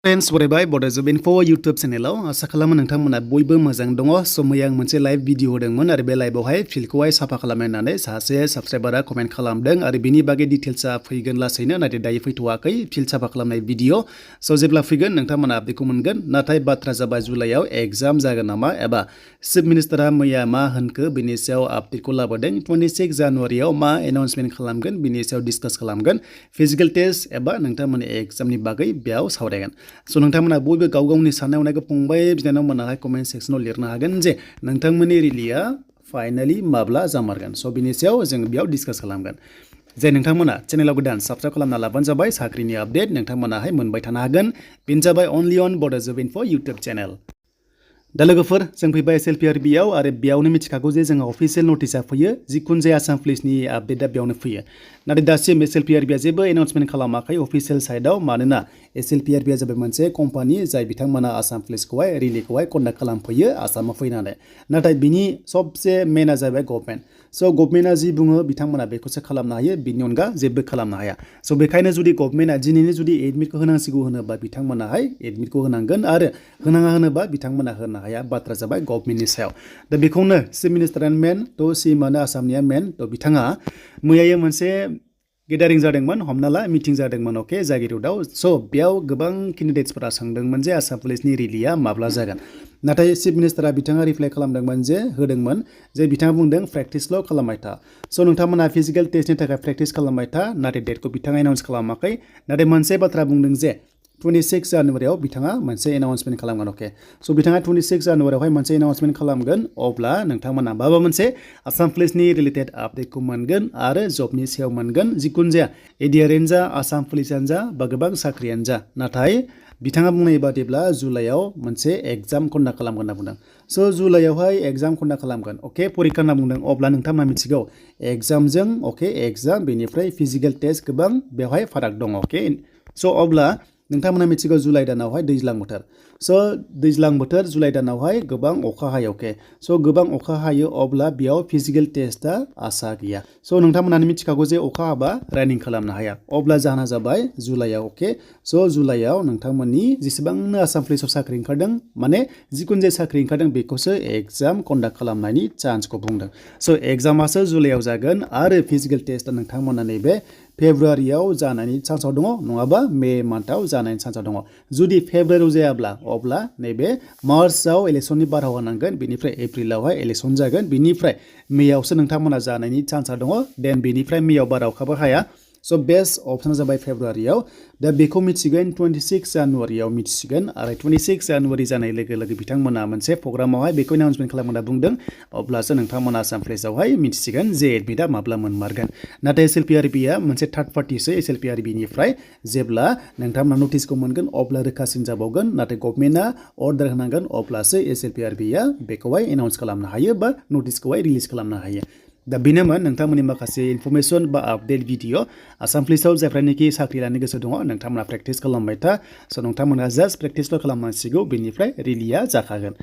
friends बरायबाय बड' info YouTube चेनेलाव आसा खालामो नोंथांमोना बयबो मोजां दङ स मैया आं मोनसे लाइव भिडिअ होदोंमोन आरो बे लाइभआवहाय फिल्डखौहाय साफा खालामनानै सासे साबस्क्राइबारा कमेन्ट खालामदों आरो बिनि बागै डिटेल्सआ फैगोन लासैनो नाथाय दायो फैथ'वाखै फिल्ड साफा खालामनाय भिडिअ स जेब्ला फैगोन नोंथांमोना आपडेटखौ मोनगोन नाथाय बाथ्रा जाबाय जुलाइआव एग्जाम जागोन नामा एबा चिफ मिनिस्टारा मैया मा होनखो बिनि सायाव आपडेटखौ लाबोदों 26 जानुवारियाव मा एनाउन्समेन्ट खालामगोन बिनि सायाव डिसकास खालामगोन फिजिकल टेस्ट एबा नोंथांमोननि एग्जामनि बागै बेयाव सावरायगोन स नोंथांमोना बयबो गाव गावनि साननाय हनायखौ फंबाय बिनानावमोनाहाय कमेन्ट सेक्सनाव लिरनो हागोन जे नोंथांमोननि रिलिया फाइनाली माब्ला जामारगोन स बिनि सायाव जों बेयाव डिसकास खालामगोन जे नोंथांमोना चेनेलाव गोदान साबस्क्राइब खालामना लाबानो जाबाय साख्रिनि आपडेट नोंथांमोनाहाय मोनबाय थानो हागोन बेनो जाबाय अनलि अन बड' इनफो यूट्यूब चेनेल दा लोगोफोर जों फैबाय SLPRB आव आरो बेयावनो मिथिखागौ जे जोंहा अफिसियेल नटिसआ फैयो जिखुनु जाया आसाम पुलिसनि आपडेटआ बेयावनो फैयो नाथाय दासिम SLPRB आ जेबो एनाउन्समेन्ट खालामाखै अफिसियेल साइडआव मानोना SLPRB आ जाबाय मोनसे कम्पानि जाय बिथांमोना आसाम पुलिसखौहाय रिलिखौहाय कन्डाक्ट खालामफैयो आसामाव फैनानै नाथाय बिनि सबसे मेनआ जाबाय गभर्नमेन्ट स गभर्नमेन्टआ जि बुङो बिथांमोना बेखौसो खालामनो हायो बिनि अनगा जेबो खालामनो हाया स बेखायनो जुदि गभर्नमेन्टआ दिनैनो जुदि एडमिटखौ होनांसिगौ होनोबा बिथांमोनाहाय एडमिटखौ होनांगोन आरो होनाङा होनोबा बिथांमोना होनो हाया बाथ्रा जाबाय गभर्नमेन्टनि सायाव दा बेखौनो चिफ मिनिस्टारानो मेन थ' सिएमआनो आसामनिया मेन थ' बिथाङा मैया मोनसे गेदारिं जादोंमोन हमना ला मिटिं जादोंमोन अके जागिरुदाव स बेयाव गोबां केन्डिडेट्सफोरा सोंदोंमोन जे आसाम पुलिसनि रिलिया माब्ला जागोन नाथाय चिफ मिनिस्टारा बिथाङा रिप्लाइ खालामदोंमोन जे बिथाङा बुंदों प्रेक्टिसल' खालामबाय था स नोंथांमोना फिजिकेल टेस्टनि थाखाय प्रेक्टिस खालामबाय था नाथाय डेटखौ बिथाङा एनाउन्स खालामाखै नाथाय मोनसे बाथ्रा बुंदों जे 26 जानुवारियाव बिथाङा मोनसे एनाउन्समेन्ट खालामगोन अके स बिथाङा 26 जानुवारियावहाय मोनसे एनाउन्समेन्ट खालामगोन अब्ला नोंथांमोना माबा मोनसे आसाम पुलिसनि रिलेटेड आपडेटखौ मोनगोन आरो जबनि सायाव मोनगोन जिखुनु जाया एडिआरआनो जा आसाम पुलिसानो जा बा गोबां साख्रियानो जा नाथाय बिथाङा बुंनाय बादिब्ला जुलाइआव मोनसे एग्जाम कन्डाक्ट खालामगोन होनना बुंदों स जुलाइआवहाय एग्जाम कन्डाक्ट खालामगोन अके परिखा होनना बुंदों अब्ला नोंथांमोना मिथिगौ एग्जामजों अके एग्जाम बेनिफ्राय फिजिकेल टेस्ट गोबां बेवहाय फाराग दङ अके स अब्ला नोंथांमोना मिथिगौ जुलाइ दानावहाय दैज्लां बोथोर स दैज्लां बोथोर जुलाइ दानावहाय गोबां अखा हायो अके स गोबां अखा हायो अब्ला बेयाव फिजिकेल टेस्टआ आसा गैया स नोंथांमोनानो मिथिखागौ जे अखा हाबा रानिं खालामनो हाया अब्ला जाहोना जाबाय जुलाइआव अके स जुलाइआव नोंथांमोननि जेसेबांनो आसाम पुलिसाव साख्रि ओंखारदों माने जिखुनु जाय साख्रि ओंखारदों बेखौसो एग्जाम कन्डाक्ट खालामनायनि चान्सखौ बुंदों स एग्जामासो जुलाइआव जागोन आरो फिजिकेल टेस्टआ नोंथांमोना नैबे फेब्रुवारियाव जानायनि चान्सआव दङ नङाबा मे मान्थआव जानायनि चान्सआव दङ जुदि फेब्रुवारियाव जायाब्ला अब्ला नैबे मार्चआव इलेक्सननि बारहावा नांगोन बेनिफ्राय एप्रिलावहाय इलेक्सन जागोन बेनिफ्राय मेआवसो नोंथांमोना जानायनि चान्सआ दङ देन बेनिफ्राय मेआव बारा अखाबो हाया स बेस्ट अपसना जाबाय फेब्रुवारियाव दा बेखौ मिथिगोन 26 जानुवारियाव मिथिसिगोन आरो 26 जानुवारि जानाय लोगो लोगो बिथांमोना मोनसे प्रग्रामावहाय बेखौ एनाउन्समेन्ट खालामना बुंदों अब्लासो नोंथांमोना आसाम पुलिसावहाय मिथिसिगोन जे एडमिटआ माब्ला मोनमारगोन नाथाय SLPRBआ मोनसे थार्ड पार्टिसो SLPRBनिफ्राय जेब्ला नोंथांमोना नटिसखौ मोनगोन अब्ला रोखासिन जाबावगोन नाथाय गभर्नमेन्टआ अर्डार होनांगोन अब्लासो SLPRBआ बेखौहाय एनाउन्स खालामनो हायो बा नटिसखौहाय रिलिज खालामनो हायो दा बेनोमोन नोंथांमोननि माखासे इनफरमेसन बा आपडेट भिडिअ आसाम पुलिसाव जायफ्रानोखि साख्रि लानो गोसो दङ नोंथांमोना प्रेक्टिस खालामबाय था स नोंथांमोना जास्ट प्रेक्टिसल' खालामनांसिगौ बेनिफ्राय रिलिया जाखागोन